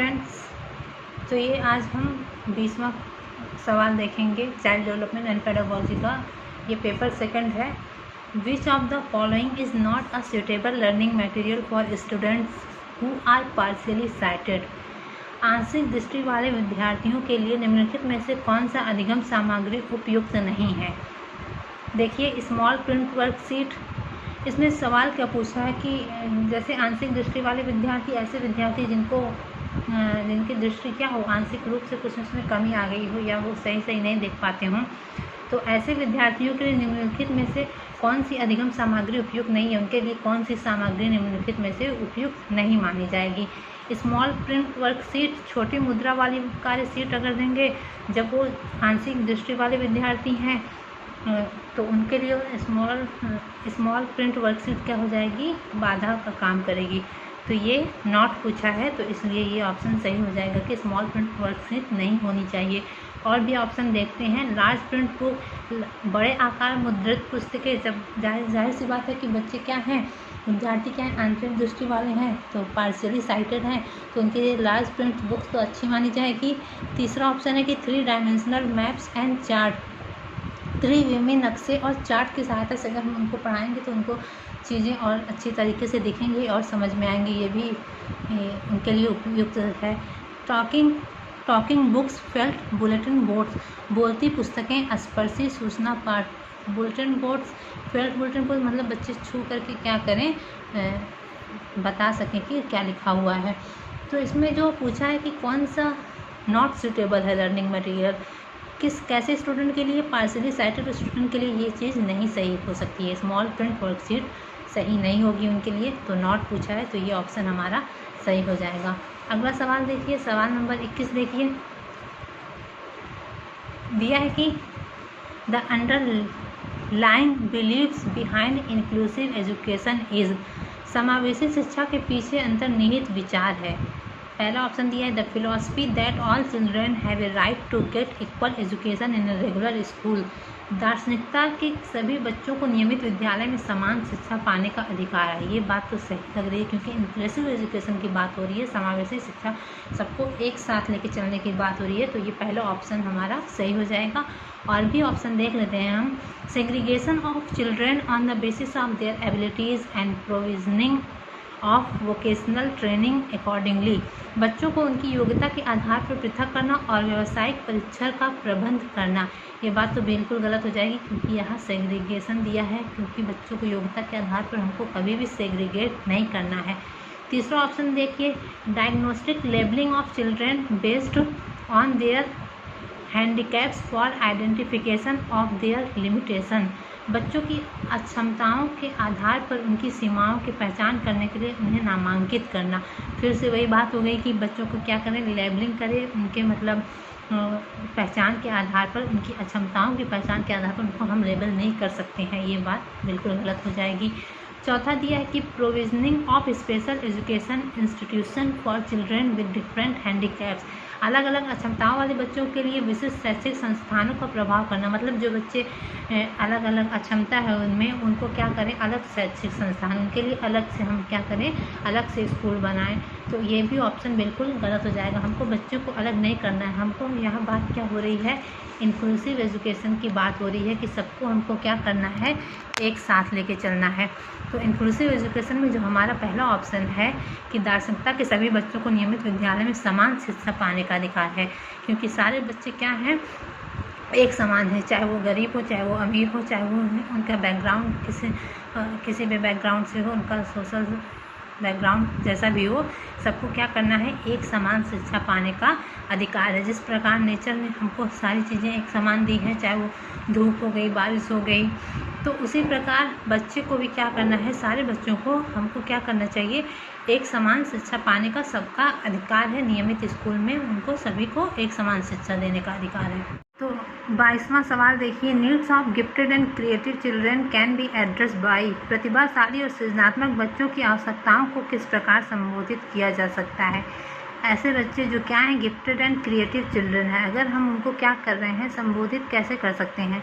Friends, तो ये आज हम 20वां सवाल देखेंगे चाइल्ड डेवलपमेंट एंड पेडागोजी का। ये पेपर सेकंड है। Which of the following is not a suitable learning material for students who are partially sighted. आंशिक दृष्टि वाले विद्यार्थियों के लिए निम्नलिखित में से कौन सा अधिगम सामग्री उपयुक्त नहीं है। देखिए स्मॉल प्रिंट वर्कशीट। इसमें सवाल क्या पूछा है कि जैसे आंशिक दृष्टि वाले विद्यार्थी, ऐसे विद्यार्थी जिनकी दृष्टि क्या हो, आंशिक रूप से कुछ उसमें कमी आ गई हो या वो सही नहीं देख पाते हों, तो ऐसे विद्यार्थियों के लिए निम्नलिखित में से कौन सी अधिगम सामग्री उपयुक्त नहीं है, उनके लिए कौन सी सामग्री निम्नलिखित में से उपयुक्त नहीं मानी जाएगी। स्मॉल प्रिंट वर्कशीट, छोटी मुद्रा वाली कार्य शीट अगर देंगे जब वो आंशिक दृष्टि वाले विद्यार्थी हैं तो उनके लिए स्मॉल प्रिंट वर्कशीट क्या हो जाएगी, बाधा का काम करेगी। तो ये नॉट पूछा है, तो इसलिए ये ऑप्शन सही हो जाएगा कि स्मॉल प्रिंट वर्कशीट नहीं होनी चाहिए। और भी ऑप्शन देखते हैं। लार्ज प्रिंट बुक, बड़े आकार मुद्रित पुस्तकें, जब जाहिर सी बात है कि बच्चे क्या हैं, विद्यार्थी क्या हैं, आंशिक दृष्टि वाले हैं, तो पार्शियली साइटेड हैं, तो उनके लिए लार्ज प्रिंट बुक्स तो अच्छी मानी जाएगी। तीसरा ऑप्शन है कि 3 डायमेंशनल मैप्स एंड चार्ट, त्रिविमीय नक्शे और चार्ट की सहायता से अगर हम उनको पढ़ाएंगे तो उनको चीज़ें और अच्छी तरीके से दिखेंगी और समझ में आएंगी। ये भी उनके लिए उपयुक्त है। Talking books, felt bulletin boards, बोलती पुस्तकें, स्पर्शी सूचना पाठ। Bulletin boards, felt bulletin board मतलब बच्चे छू करके क्या करें, बता सकें कि क्या लिखा हुआ है। तो इसमें जो पूछा है कि कौन सा नॉट सूटेबल है लर्निंग मटेरियल, कैसे स्टूडेंट के लिए, पार्शियली साइटेड स्टूडेंट के लिए ये चीज़ नहीं सही हो सकती है। स्मॉल प्रिंट वर्कशीट सही नहीं होगी उनके लिए, तो नॉट पूछा है, तो ये ऑप्शन हमारा सही हो जाएगा। अगला सवाल देखिए, सवाल नंबर 21 देखिए। दिया है कि the underline believes behind inclusive education is, समावेशी शिक्षा के पीछे अंतर्निहित विचार है। पहला ऑप्शन दिया है the philosophy that all children have a right to get equal education in a regular school, दार्शनिकता के सभी बच्चों को नियमित विद्यालय में समान शिक्षा पाने का अधिकार है। ये बात तो सही लग रही है क्योंकि इंक्लूसिव एजुकेशन की बात हो रही है, समावेशी शिक्षा सबको एक साथ लेके चलने की बात हो रही है, तो ये पहला ऑप्शन हमारा सही हो जाएगा। और भी ऑप्शन देख लेते हैं हम। Segregation of children on the basis of their abilities and provisioning of vocational training accordingly, बच्चों को उनकी योग्यता के आधार पर पृथक करना और व्यावसायिक परीक्षण का प्रबंध करना। ये बात तो बिल्कुल गलत हो जाएगी क्योंकि यहाँ सेग्रीगेशन दिया है, क्योंकि बच्चों को योग्यता के आधार पर हमको कभी भी सेग्रीगेट नहीं करना है। तीसरा ऑप्शन देखिए, diagnostic labelling of children based on their handicaps for identification of their limitation, बच्चों की अक्षमताओं के आधार पर उनकी सीमाओं की पहचान करने के लिए उन्हें नामांकित करना। फिर से वही बात हो गई कि बच्चों को क्या करें, लेबलिंग करें, उनके मतलब पहचान के आधार पर, उनकी अक्षमताओं की पहचान के आधार पर उनको हम लेबल नहीं कर सकते हैं। ये बात बिल्कुल गलत हो जाएगी। चौथा दिया है कि provisioning of special education institution for children with different handicaps, अलग अलग अक्षमताओं वाले बच्चों के लिए विशिष्ट शैक्षिक संस्थानों का प्रभाव करना, मतलब जो बच्चे अलग अलग अक्षमता है उनमें, उनको क्या करें, अलग शैक्षिक संस्थान, उनके लिए अलग से हम क्या करें, अलग से स्कूल बनाएं। तो ये भी ऑप्शन बिल्कुल गलत हो जाएगा। हमको बच्चों को अलग नहीं करना है, हमको यहाँ बात क्या हो रही है, इंक्लूसिव एजुकेशन की बात हो रही है कि सबको हमको क्या करना है, एक साथ लेके चलना है। तो इंक्लूसिव एजुकेशन में जो हमारा पहला ऑप्शन है कि दार्शनिकता के सभी बच्चों को नियमित विद्यालय में समान शिक्षा पाने का अधिकार है, क्योंकि सारे बच्चे क्या हैं, एक समान है, चाहे वो गरीब हो, चाहे वो अमीर हो, चाहे वो उनका बैकग्राउंड किसी भी बैकग्राउंड से हो, उनका सोशल बैकग्राउंड जैसा भी हो, सबको क्या करना है, एक समान शिक्षा पाने का अधिकार है। जिस प्रकार नेचर ने हमको सारी चीज़ें एक समान दी हैं, चाहे वो धूप हो गई, बारिश हो गई, तो उसी प्रकार बच्चे को भी क्या करना है, सारे बच्चों को हमको क्या करना चाहिए, एक समान शिक्षा पाने का सबका अधिकार है। नियमित स्कूल में उनको सभी को एक समान शिक्षा देने का अधिकार है। तो 22वां सवाल देखिए, needs of gifted and creative children can be address by, प्रतिभाशाली और सृजनात्मक बच्चों की आवश्यकताओं को किस प्रकार संबोधित किया जा सकता है। ऐसे बच्चे जो क्या हैं, गिफ्टेड एंड क्रिएटिव चिल्ड्रन है, अगर हम उनको क्या कर रहे हैं, संबोधित कैसे कर सकते हैं।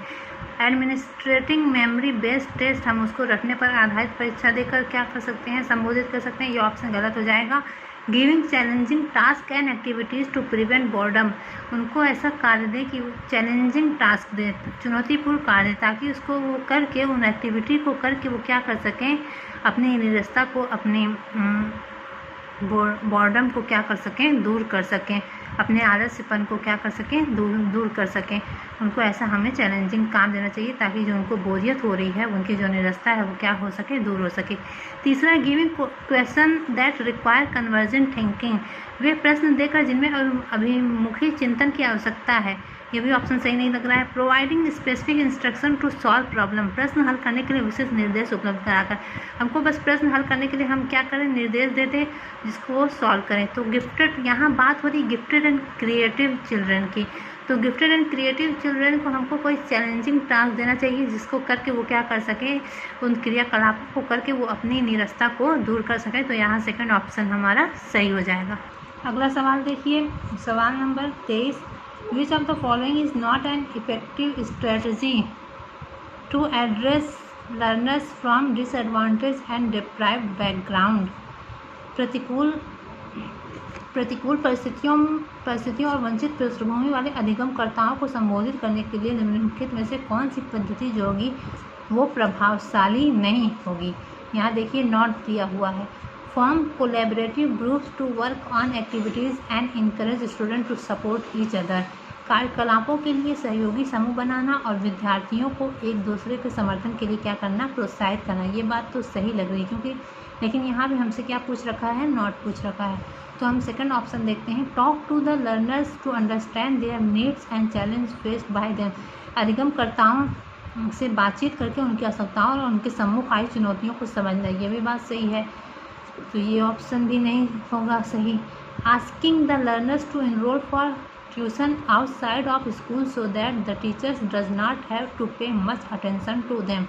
एडमिनिस्ट्रेटिंग मेमोरी बेस्ड टेस्ट, हम उसको रखने पर आधारित परीक्षा देकर क्या कर सकते हैं, संबोधित कर सकते हैं। ये ऑप्शन गलत हो जाएगा। Giving challenging task and activities to prevent boredom, उनको ऐसा कार्य दें कि चैलेंजिंग टास्क दें, चुनौतीपूर्ण कार्य, ताकि उसको वो करके, उन एक्टिविटी को करके वो क्या कर सकें, अपनी निरस्ता को, अपनी बोर्डम को क्या कर सकें, दूर कर सकें, अपने आलस्यपन को क्या कर सकें, दूर कर सकें। उनको ऐसा हमें चैलेंजिंग काम देना चाहिए ताकि जो उनको बोरियत हो रही है, उनकी जो निरस्ता है वो क्या हो सके, दूर हो सके। तीसरा, giving question that require convergent thinking, वे प्रश्न देकर जिनमें अभिमुखी चिंतन की आवश्यकता है। ये भी ऑप्शन सही नहीं लग रहा है। Providing specific instruction to solve problem, प्रश्न हल करने के लिए विशेष निर्देश उपलब्ध कराकर। हमको बस प्रश्न हल करने के लिए हम क्या करें, निर्देश देते जिसको वो सॉल्व करें। तो गिफ्टेड, यहाँ बात हो रही गिफ्टेड एंड क्रिएटिव चिल्ड्रन की। तो गिफ्टेड एंड क्रिएटिव चिल्ड्रन को हमको कोई चैलेंजिंग टास्क देना चाहिए जिसको करके वो क्या कर सके, उन क्रियाकलापों को करके वो अपनी निरस्ता को दूर कर सके। तो यहाँ सेकंड ऑप्शन हमारा सही हो जाएगा। अगला सवाल देखिए, सवाल number 23, Which of the following is not an effective strategy to address learners from disadvantaged and deprived background? प्रतिकूल परिस्थितियों और वंचित पृष्ठभूमि वाले अधिगमकर्ताओं को संबोधित करने के लिए निम्नलिखित में से कौन सी पद्धति जो होगी वो प्रभावशाली नहीं होगी। यहाँ देखिए नोट दिया हुआ है। Form collaborative groups to work on activities and encourage student to support each other, कार्यकलापों के लिए सहयोगी समूह बनाना और विद्यार्थियों को एक दूसरे के समर्थन के लिए क्या करना, प्रोत्साहित करना। ये बात तो सही लग रही है क्योंकि लेकिन यहाँ भी हमसे क्या पूछ रखा है, नॉट पूछ रखा है। तो हम सेकंड ऑप्शन देखते हैं। Talk to the learners to understand their needs and challenge faced by them, अधिगमकर्ताओं से बातचीत करके उनकी आवश्यकताओं और उनके सम्मुख आई चुनौतियों को समझना। ये भी बात सही है, तो ये ऑप्शन भी नहीं होगा सही। Asking the learners to enroll for tuition outside of school so that the teachers does not have to pay much attention to them,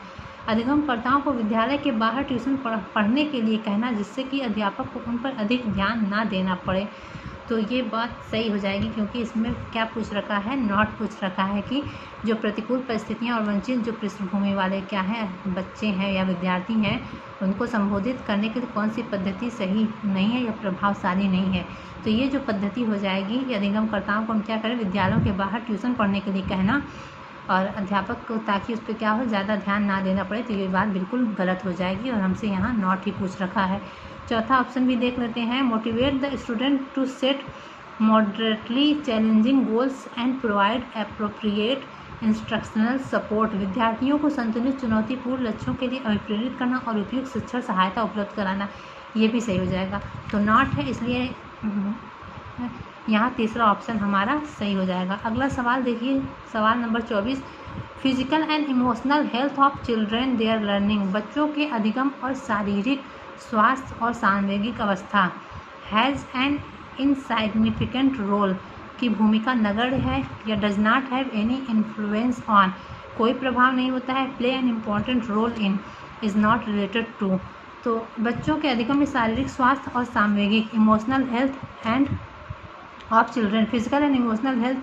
अधिगमकर्ताओं को विद्यालय के बाहर ट्यूशन पढ़ने के लिए कहना जिससे कि अध्यापक को उन पर अधिक ध्यान ना देना पड़े। तो ये बात सही हो जाएगी क्योंकि इसमें क्या पूछ रखा है, नॉट पूछ रखा है कि जो प्रतिकूल परिस्थितियां और वंचित जो पृष्ठभूमि वाले क्या हैं, बच्चे हैं या विद्यार्थी हैं, उनको संबोधित करने के लिए कौन सी पद्धति सही नहीं है या प्रभावशाली नहीं है। तो ये जो पद्धति हो जाएगी कि अधिगमकर्ताओं को हम क्या करें, विद्यालयों के बाहर ट्यूशन पढ़ने के लिए कहना और अध्यापक को ताकि उस पर क्या हो, ज़्यादा ध्यान ना देना पड़े। तो ये बात बिल्कुल गलत हो जाएगी और हमसे यहाँ नॉट ही पूछ रखा है। चौथा ऑप्शन भी देख लेते हैं। Motivate the student to set moderately challenging goals and provide appropriate instructional support, विद्यार्थियों को संतुलित चुनौतीपूर्ण लक्ष्यों के लिए अभिप्रेरित करना और उपयुक्त शिक्षण सहायता उपलब्ध कराना। ये भी सही हो जाएगा। तो नॉट है, इसलिए यहाँ तीसरा ऑप्शन हमारा सही हो जाएगा। अगला सवाल देखिए, सवाल number 24, physical and emotional health of children there learning, बच्चों के अधिगम और शारीरिक स्वास्थ्य और सांवेगिक अवस्था हैज़ एन इनसाइग्निफिकेंट रोल की भूमिका नगण्य है या does not have any influence on, कोई प्रभाव नहीं होता है, play an important role in, is not related to. तो बच्चों के अधिगम में शारीरिक स्वास्थ्य और सांवेगिक emotional health and of children, physical and emotional health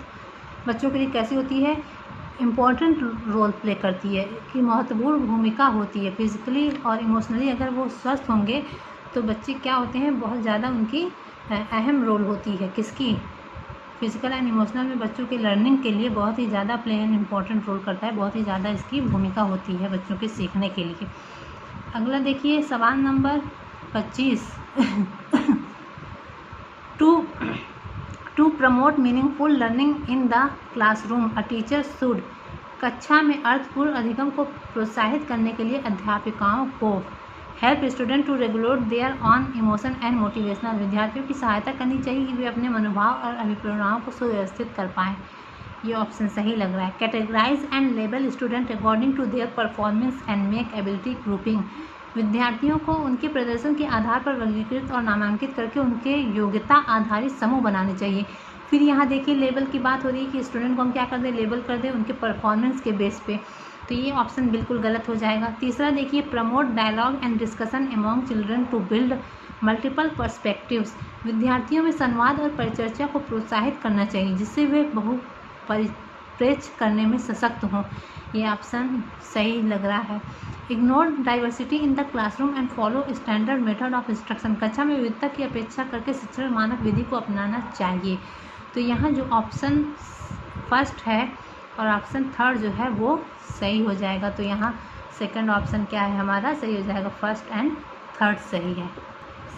बच्चों के लिए कैसी होती है, इम्पॉर्टेंट रोल प्ले करती है, कि महत्वपूर्ण भूमिका होती है। फिजिकली और इमोशनली अगर वो स्वस्थ होंगे तो बच्चे क्या होते हैं, बहुत ज़्यादा उनकी अहम रोल होती है। किसकी, फिजिकल एंड इमोशनल में बच्चों के लर्निंग के लिए बहुत ही ज़्यादा प्ले एंड इम्पॉर्टेंट रोल करता है, बहुत ही ज़्यादा इसकी भूमिका होती है बच्चों के सीखने के लिए। अगला देखिए सवाल नंबर 25, to promote meaningful learning in the classroom a teacher should, कक्षा में अर्थपूर्ण अधिगम को प्रोत्साहित करने के लिए अध्यापिकाओं को help student to regulate their own emotion and motivational, विद्यार्थियों की सहायता करनी चाहिए कि वे अपने मनोभाव और अभिप्रेरणाओं को सुव्यवस्थित कर पाएँ। ये ऑप्शन सही लग रहा है। Categorise and label student according to their performance and make ability grouping, विद्यार्थियों को उनके प्रदर्शन के आधार पर वर्गीकृत और नामांकित करके उनके योग्यता आधारित समूह बनाने चाहिए। फिर यहाँ देखिए लेबल की बात हो रही है कि स्टूडेंट को हम क्या कर दें, लेबल कर दें उनके परफॉर्मेंस के बेस पे, तो ये ऑप्शन बिल्कुल गलत हो जाएगा। तीसरा देखिए, promote dialogue and discussion among children to build multiple perspectives, विद्यार्थियों में संवाद और परिचर्चा को प्रोत्साहित करना चाहिए जिससे वे एक्सप्रेस करने में सशक्त हों। ये ऑप्शन सही लग रहा है। Ignore diversity in the classroom and follow standard method of instruction. कक्षा में विविधता की अपेक्षा करके शिक्षण मानक विधि को अपनाना चाहिए। तो यहाँ जो ऑप्शन फर्स्ट है और ऑप्शन थर्ड जो है वो सही हो जाएगा। तो यहाँ सेकंड ऑप्शन क्या है हमारा, सही हो जाएगा, फर्स्ट एंड थर्ड सही है।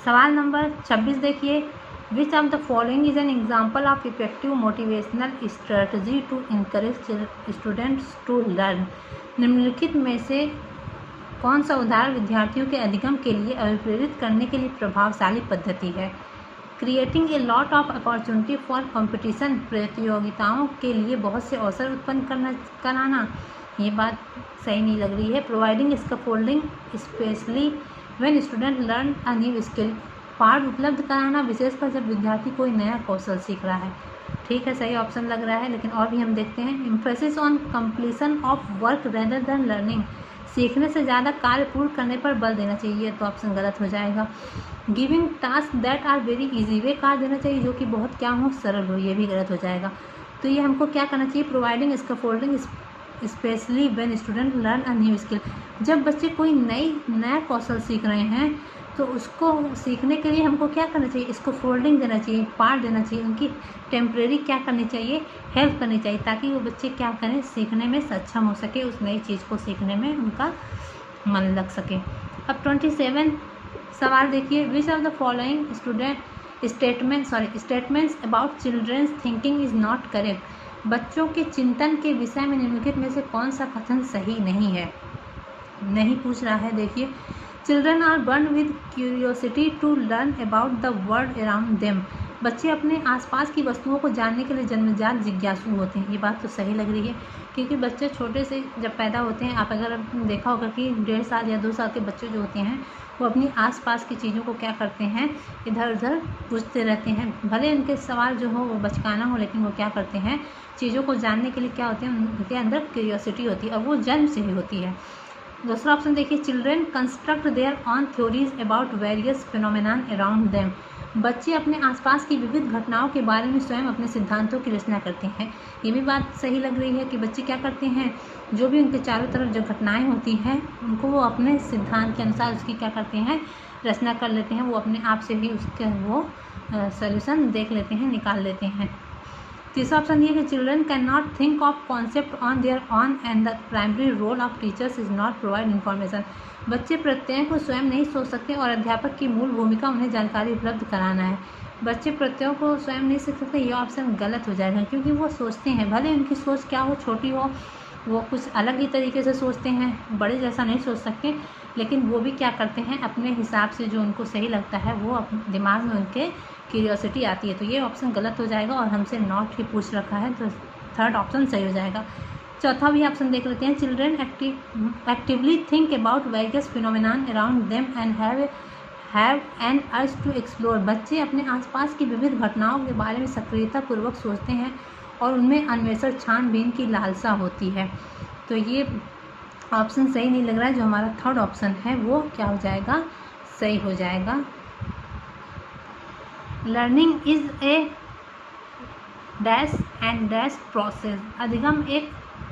सवाल नंबर 26 देखिए, which of the following is an example of effective motivational strategy to encourage students to learn. निम्नलिखित में से कौन सा उदाहरण विद्यार्थियों के अधिगम के लिए अभिप्रेरित करने के लिए प्रभावशाली पद्धति है। Creating a lot of opportunity for competition, प्रतियोगिताओं के लिए बहुत से अवसर उत्पन्न कराना, ये बात सही नहीं लग रही है। Providing scaffolding specially when student learn a new skill, पाठ उपलब्ध कराना विशेषकर जब विद्यार्थी कोई नया कौशल सीख रहा है। ठीक है, सही ऑप्शन लग रहा है, लेकिन और भी हम देखते हैं। Emphasis on completion of work rather than learning, सीखने से ज़्यादा कार्य पूर्ण करने पर बल देना चाहिए, तो ऑप्शन गलत हो जाएगा। Giving task that are very easy, वे कार्य देना चाहिए जो कि बहुत क्या हो, सरल हो, ये भी गलत हो जाएगा। तो ये हमको क्या करना चाहिए, providing scaffolding specially when student learn a new skill, जब बच्चे कोई नया कौशल सीख रहे हैं तो उसको सीखने के लिए हमको क्या करना चाहिए, इसको फोल्डिंग देना चाहिए, पार्ट देना चाहिए, उनकी टेम्परेरी क्या करनी चाहिए, हेल्प करनी चाहिए, ताकि वो बच्चे क्या करें, सीखने में सक्षम हो सके, उस नई चीज़ को सीखने में उनका मन लग सके। अब 27 सवाल देखिए, which of the following statements about children's thinking is not correct. बच्चों के चिंतन के विषय में निम्नलिखित में से कौन सा कथन सही नहीं है, नहीं पूछ रहा है। देखिए, children are born with curiosity to learn about the world around them, बच्चे अपने आसपास की वस्तुओं को जानने के लिए जन्मजात जिज्ञासु होते हैं। ये बात तो सही लग रही है, क्योंकि बच्चे छोटे से जब पैदा होते हैं, आप अगर देखा होगा कि 1.5 साल या 2 साल के बच्चे जो होते हैं वो अपनी आसपास की चीज़ों को क्या करते हैं, इधर उधर पूछते रहते हैं। भले उनके सवाल जो हो वो बचकाना हो, लेकिन वो क्या करते हैं, चीज़ों को जानने के लिए क्या होते हैं, उनके अंदर क्यूरियोसिटी होती है और वो जन्म से ही होती है। दूसरा ऑप्शन देखिए, children construct there on theories about various phenomenon around them, बच्चे अपने आसपास की विविध घटनाओं के बारे में स्वयं अपने सिद्धांतों की रचना करते हैं। ये भी बात सही लग रही है कि बच्चे क्या करते हैं, जो भी उनके चारों तरफ जो घटनाएं होती हैं उनको वो अपने सिद्धांत के अनुसार उसकी क्या करते हैं, रचना कर लेते हैं, वो अपने आप से ही उसके वो सॉल्यूशन देख लेते हैं, निकाल लेते हैं। तीसरा ऑप्शन ये कि children can not think of concept on their own and the primary role of teachers is not provide information, बच्चे प्रत्ययों को स्वयं नहीं सोच सकते और अध्यापक की मूल भूमिका उन्हें जानकारी उपलब्ध कराना है। बच्चे प्रत्ययों को स्वयं नहीं सीख सकते, ये ऑप्शन गलत हो जाएगा, क्योंकि वो सोचते हैं, भले उनकी सोच क्या हो, छोटी हो, वो कुछ अलग ही तरीके से सोचते हैं, बड़े जैसा नहीं सोच सकते, लेकिन वो भी क्या करते हैं, अपने हिसाब से जो उनको सही लगता है वो अपने दिमाग में उनके क्यूरियोसिटी आती है। तो ये ऑप्शन गलत हो जाएगा और हमसे नॉट ही पूछ रखा है, तो थर्ड ऑप्शन सही हो जाएगा। चौथा भी ऑप्शन देख लेते हैं, children actively think about various phenomenon around them and have an urge to explore, बच्चे अपने आसपास की विविध घटनाओं के बारे में सक्रियतापूर्वक सोचते हैं और उनमें अन्वेषण छानबीन की लालसा होती है। तो ये ऑप्शन सही नहीं लग रहा है, जो हमारा थर्ड ऑप्शन है वो क्या हो जाएगा, सही हो जाएगा। Learning is a dash and dash process, अधिगम एक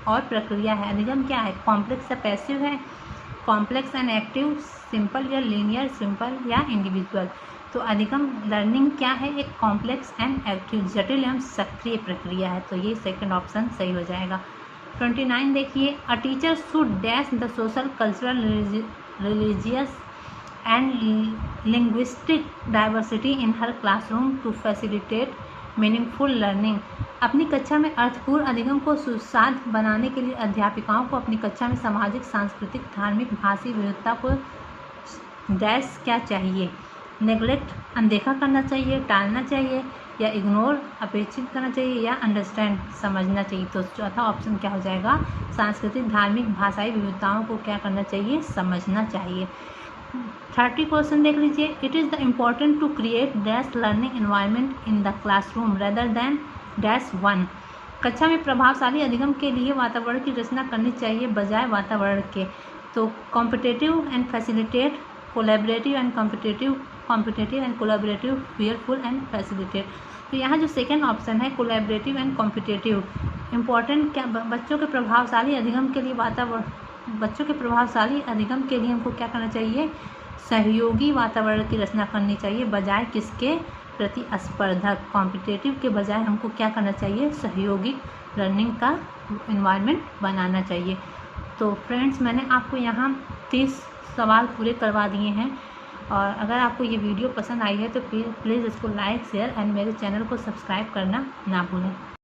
और प्रक्रिया है। अधिगम क्या है, कॉम्प्लेक्स या पैसिव है, कॉम्प्लेक्स एंड एक्टिव, सिंपल या लीनियर, सिंपल या इंडिविजुअल। तो अधिगम लर्निंग क्या है, एक कॉम्प्लेक्स एंड एक्टिव, जटिल एवं सक्रिय प्रक्रिया है। तो ये सेकंड ऑप्शन सही हो जाएगा। 29 देखिए, a teacher should dash the social, cultural, religious and linguistic diversity in her classroom to facilitate meaningful learning, अपनी कक्षा में अर्थपूर्ण अधिगम को सुसाध्य बनाने के लिए अध्यापिकाओं को अपनी कक्षा में सामाजिक, सांस्कृतिक, धार्मिक, भाषी विविधता को डैश क्या चाहिए, नेग्लेक्ट अनदेखा करना चाहिए, टालना चाहिए, या इग्नोर अपेक्षित करना चाहिए, या अंडरस्टैंड समझना चाहिए। तो चौथा ऑप्शन क्या हो जाएगा, सांस्कृतिक, धार्मिक, भाषाई विविधताओं को क्या करना चाहिए, समझना चाहिए। 30 क्वेश्चन देख लीजिए, it is the important to create dash learning environment in the classroom rather than dash 1, कक्षा में प्रभावशाली अधिगम के लिए वातावरण की रचना करनी चाहिए बजाय वातावरण के। तो competitive and facilitate, collaborative and competitive and collaborative, fearful and facilitate. तो यहाँ जो सेकेंड ऑप्शन है कोलैबोरेटिव एंड कॉम्पिटिटिव, इम्पॉर्टेंट क्या, बच्चों के प्रभावशाली अधिगम के लिए बच्चों के प्रभावशाली अधिगम के लिए हमको क्या करना चाहिए, सहयोगी वातावरण की रचना करनी चाहिए, बजाय किसके, प्रतिस्पर्धक, कॉम्पिटिटिव के बजाय हमको क्या करना चाहिए, सहयोगी लर्निंग का इन्वायरमेंट बनाना चाहिए। तो फ्रेंड्स, मैंने आपको यहाँ 30 सवाल पूरे करवा दिए हैं, और अगर आपको ये वीडियो पसंद आई है तो प्लीज़ इसको लाइक, शेयर एंड मेरे चैनल को सब्सक्राइब करना ना भूलें।